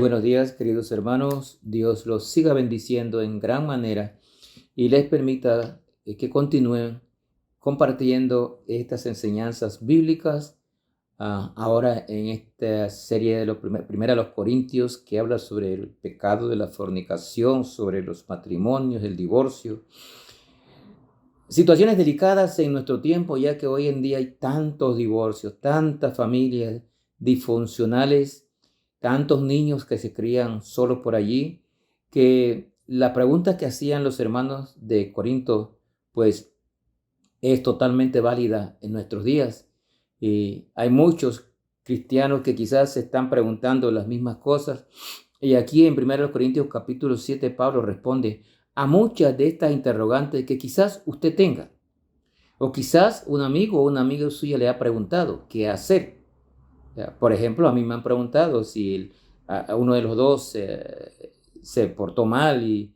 buenos días, queridos hermanos. Dios los siga bendiciendo en gran manera y les permita que continúen compartiendo estas enseñanzas bíblicas. Ahora en esta serie de primera los Corintios, que habla sobre el pecado de la fornicación, sobre los matrimonios, el divorcio. Situaciones delicadas en nuestro tiempo, ya que hoy en día hay tantos divorcios, tantas familias disfuncionales, tantos niños que se crían solos por allí, que la pregunta que hacían los hermanos de Corinto, pues es totalmente válida en nuestros días. Y hay muchos cristianos que quizás se están preguntando las mismas cosas. Y aquí en 1 Corintios capítulo 7, Pablo responde a muchas de estas interrogantes que quizás usted tenga. O quizás un amigo o una amiga suya le ha preguntado qué hacer. Por ejemplo, a mí me han preguntado si uno de los dos se portó mal y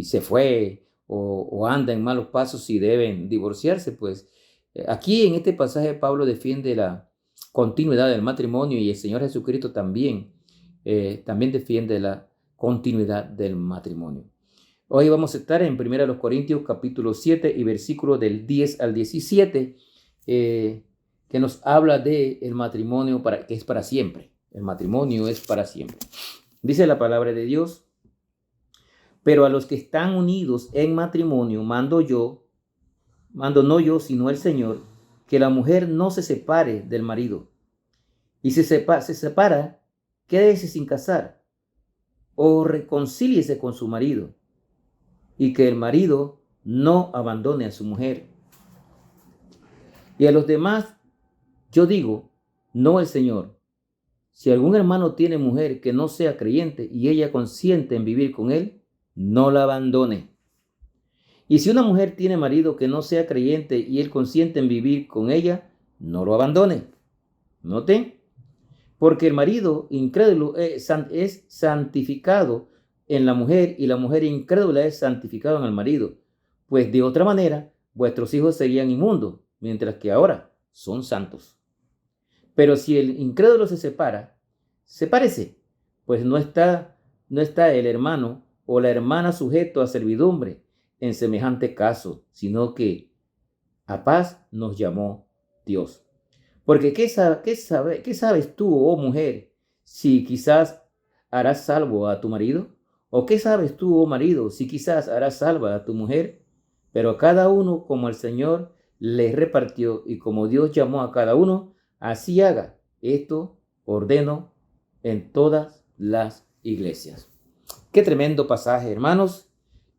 se fue o anda en malos pasos, si deben divorciarse. Pues aquí en este pasaje Pablo defiende la continuidad del matrimonio y el Señor Jesucristo también defiende la continuidad del matrimonio. Hoy vamos a estar en 1 Corintios capítulo 7 y versículos del 10 al 17, que nos habla de el matrimonio que es para siempre. El matrimonio es para siempre. Dice la palabra de Dios: pero a los que están unidos en matrimonio mando no yo, sino el Señor, que la mujer no se separe del marido. Y si se separa, quédese sin casar, o reconcíliese con su marido, y que el marido no abandone a su mujer. Y a los demás yo digo, no el Señor: si algún hermano tiene mujer que no sea creyente y ella consiente en vivir con él, no la abandone. Y si una mujer tiene marido que no sea creyente y él consiente en vivir con ella, no lo abandone. Noten, porque el marido incrédulo es santificado en la mujer y la mujer incrédula es santificada en el marido. Pues de otra manera, vuestros hijos serían inmundos, mientras que ahora son santos. Pero si el incrédulo se separa, sepárese, pues no está el hermano o la hermana sujeto a servidumbre en semejante caso, sino que a paz nos llamó Dios. Porque ¿qué sabes tú, oh mujer, si quizás harás salvo a tu marido? ¿O qué sabes tú, oh marido, si quizás harás salva a tu mujer? Pero a cada uno como el Señor les repartió y como Dios llamó a cada uno, así haga. Esto ordeno en todas las iglesias. Qué tremendo pasaje, hermanos.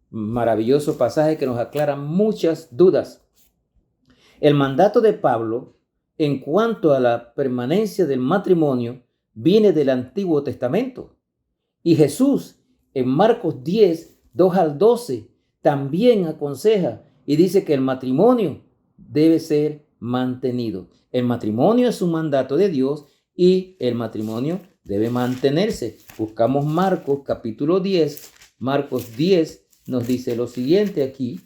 Maravilloso pasaje que nos aclara muchas dudas. El mandato de Pablo en cuanto a la permanencia del matrimonio viene del Antiguo Testamento. Y Jesús en Marcos 10, 2 al 12, también aconseja y dice que el matrimonio debe ser mantenido. El matrimonio es un mandato de Dios y el matrimonio debe mantenerse. Buscamos Marcos capítulo 10. Marcos 10 nos dice lo siguiente aquí.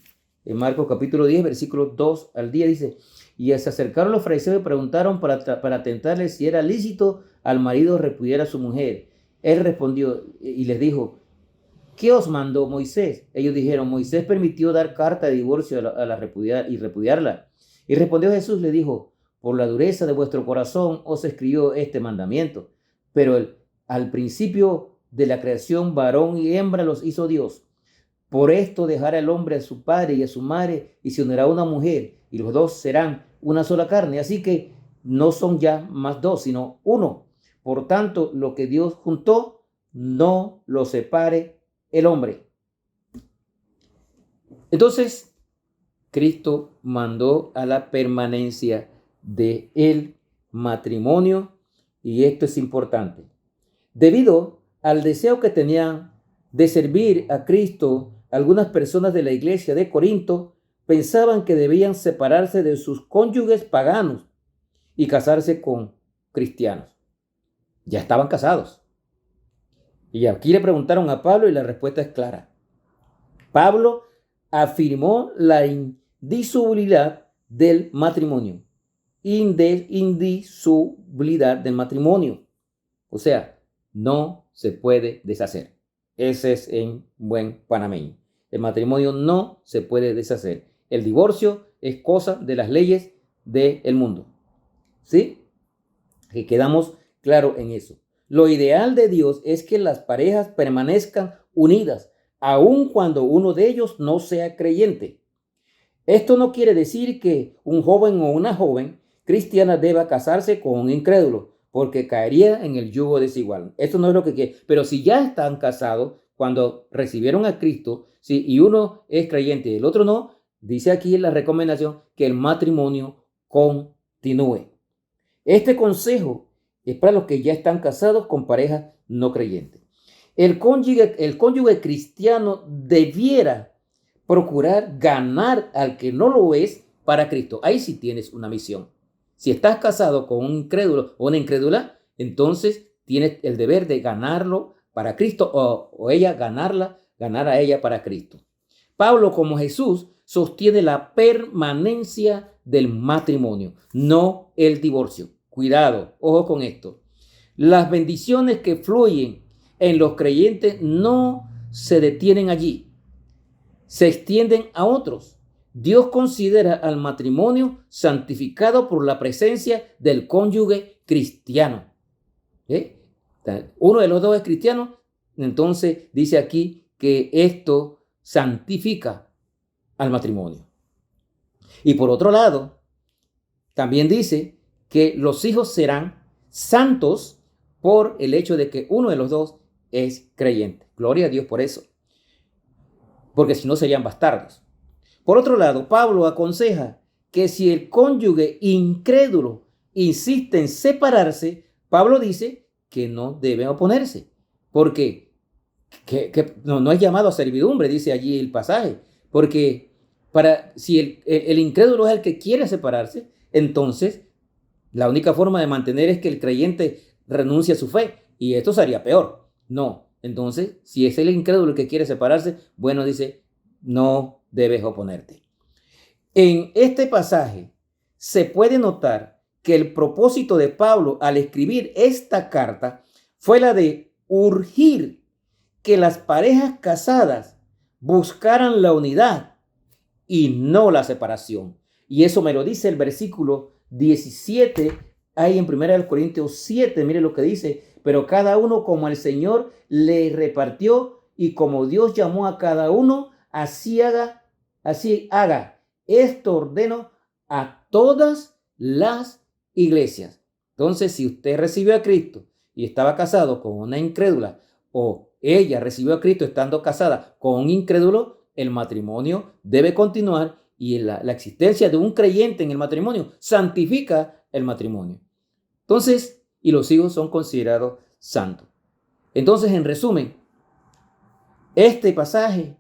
En Marcos capítulo 10, versículos 2 al 10 dice: y se acercaron los fariseos y preguntaron para tentarle si era lícito al marido repudiar a su mujer. Él respondió y les dijo: ¿qué os mandó Moisés? Ellos dijeron: Moisés permitió dar carta de divorcio a la repudiarla. Y respondió Jesús, le dijo: por la dureza de vuestro corazón os escribió este mandamiento. Pero al principio de la creación, varón y hembra los hizo Dios. Por esto dejará el hombre a su padre y a su madre y se unirá a una mujer, y los dos serán una sola carne. Así que no son ya más dos, sino uno. Por tanto, lo que Dios juntó, no lo separe el hombre. Entonces, Cristo mandó a la permanencia del matrimonio, y esto es importante. Debido al deseo que tenían de servir a Cristo, algunas personas de la iglesia de Corinto pensaban que debían separarse de sus cónyuges paganos y casarse con cristianos. Ya estaban casados. Y aquí le preguntaron a Pablo y la respuesta es clara. Pablo afirmó la indisolubilidad del matrimonio. Indisolubilidad del matrimonio. O sea, no se puede deshacer. Ese es en buen panameño. El matrimonio no se puede deshacer. El divorcio es cosa de las leyes del mundo. ¿Sí? Que quedamos claros en eso. Lo ideal de Dios es que las parejas permanezcan unidas, aun cuando uno de ellos no sea creyente. Esto no quiere decir que un joven o una joven cristiana deba casarse con un incrédulo, porque caería en el yugo desigual. Eso no es lo que quiere. Pero si ya están casados, cuando recibieron a Cristo, ¿sí? Y uno es creyente y el otro no, dice aquí la recomendación que el matrimonio continúe. Este consejo es para los que ya están casados con parejas no creyentes. El cónyuge cristiano debiera procurar ganar al que no lo es para Cristo. Ahí sí tienes una misión. Si estás casado con un incrédulo o una incrédula, entonces tienes el deber de ganarlo para Cristo o ella ganar a ella para Cristo. Pablo, como Jesús, sostiene la permanencia del matrimonio, no el divorcio. Cuidado, ojo con esto. Las bendiciones que fluyen en los creyentes no se detienen allí, se extienden a otros. Dios considera al matrimonio santificado por la presencia del cónyuge cristiano. Uno de los dos es cristiano, entonces dice aquí que esto santifica al matrimonio. Y por otro lado, también dice que los hijos serán santos por el hecho de que uno de los dos es creyente. Gloria a Dios por eso, porque si no serían bastardos. Por otro lado, Pablo aconseja que si el cónyuge incrédulo insiste en separarse, Pablo dice que no deben oponerse, porque no es llamado a servidumbre, dice allí el pasaje, porque si el incrédulo es el que quiere separarse, entonces la única forma de mantener es que el creyente renuncie a su fe, y esto sería peor. No, entonces, si es el incrédulo el que quiere separarse, bueno, dice, no debes oponerte. En este pasaje se puede notar que el propósito de Pablo al escribir esta carta fue la de urgir que las parejas casadas buscaran la unidad y no la separación. Y eso me lo dice el versículo 17, ahí en 1 Corintios 7, mire lo que dice, pero cada uno como el Señor le repartió y como Dios llamó a cada uno, así haga. Esto ordeno a todas las iglesias. Entonces, si usted recibió a Cristo y estaba casado con una incrédula, o ella recibió a Cristo estando casada con un incrédulo, el matrimonio debe continuar, y la existencia de un creyente en el matrimonio santifica el matrimonio. Entonces, y los hijos son considerados santos. Entonces, en resumen, este pasaje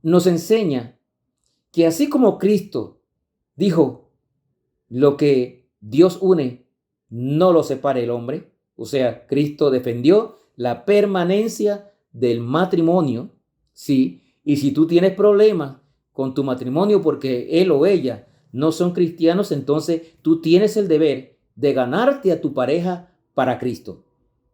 nos enseña que así como Cristo dijo, lo que Dios une, no lo separe el hombre. O sea, Cristo defendió la permanencia del matrimonio, ¿sí? Y si tú tienes problemas con tu matrimonio porque él o ella no son cristianos, entonces tú tienes el deber de ganarte a tu pareja para Cristo.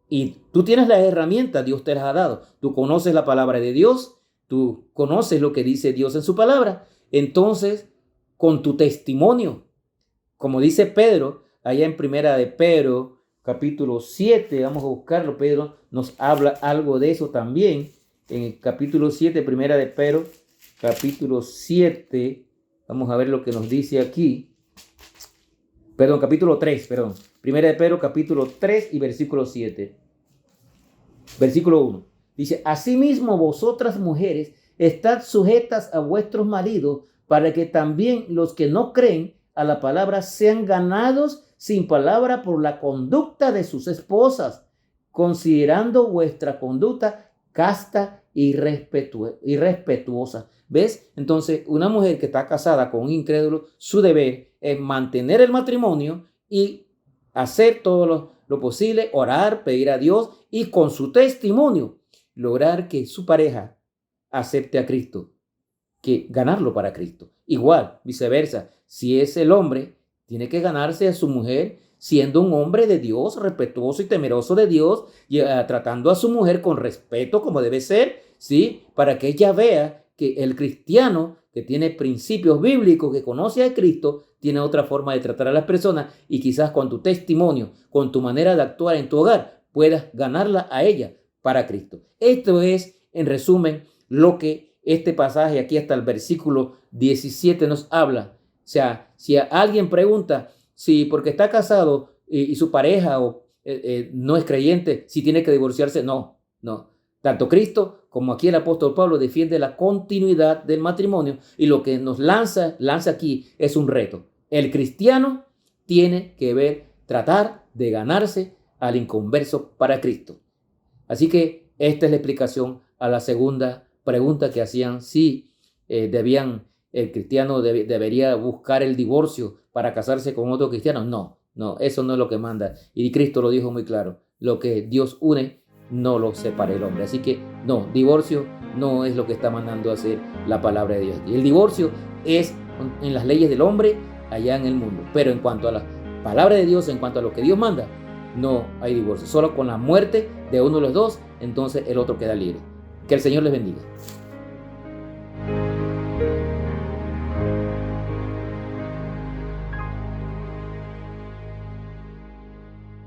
Y tú tienes las herramientas, Dios te las ha dado. Tú conoces la palabra de Dios, tú conoces lo que dice Dios en su palabra. Entonces, con tu testimonio, como dice Pedro, allá en Primera de Pedro, capítulo 7, vamos a buscarlo, Pedro nos habla algo de eso también. En el capítulo 7, Primera de Pedro, capítulo 7, vamos a ver lo que nos dice aquí. Capítulo 3, Primera de Pedro, capítulo 3 y versículo 7. Versículo 1. Dice, asimismo vosotras mujeres, estad sujetas a vuestros maridos, para que también los que no creen a la palabra sean ganados sin palabra por la conducta de sus esposas, considerando vuestra conducta casta y respetuosa. ¿Ves? Entonces, una mujer que está casada con un incrédulo, su deber es mantener el matrimonio y hacer todo lo posible, orar, pedir a Dios y con su testimonio lograr que su pareja acepte a Cristo, que ganarlo para Cristo. Igual, viceversa, si es el hombre, tiene que ganarse a su mujer. siendo un hombre de Dios, respetuoso y temeroso de Dios, y tratando a su mujer con respeto como debe ser, ¿sí? Para que ella vea que el cristiano que tiene principios bíblicos, que conoce a Cristo, tiene otra forma de tratar a las personas, y quizás con tu testimonio, con tu manera de actuar en tu hogar, puedas ganarla a ella para Cristo. Esto es, en resumen, lo que este pasaje aquí hasta el versículo 17 nos habla. O sea, si alguien pregunta si porque está casado y su pareja no es creyente, si tiene que divorciarse, no. Tanto Cristo como aquí el apóstol Pablo defiende la continuidad del matrimonio, y lo que nos lanza aquí es un reto. El cristiano tiene que tratar de ganarse al inconverso para Cristo. Así que esta es la explicación a la segunda pregunta que hacían, si el cristiano debería buscar el divorcio para casarse con otro cristiano. No, eso no es lo que manda. Y Cristo lo dijo muy claro: lo que Dios une, no lo separe el hombre. Así que no, divorcio no es lo que está mandando a hacer la palabra de Dios. Y el divorcio es en las leyes del hombre allá en el mundo. Pero en cuanto a la palabra de Dios, en cuanto a lo que Dios manda, no hay divorcio. Solo con la muerte de uno de los dos, entonces el otro queda libre. Que el Señor les bendiga.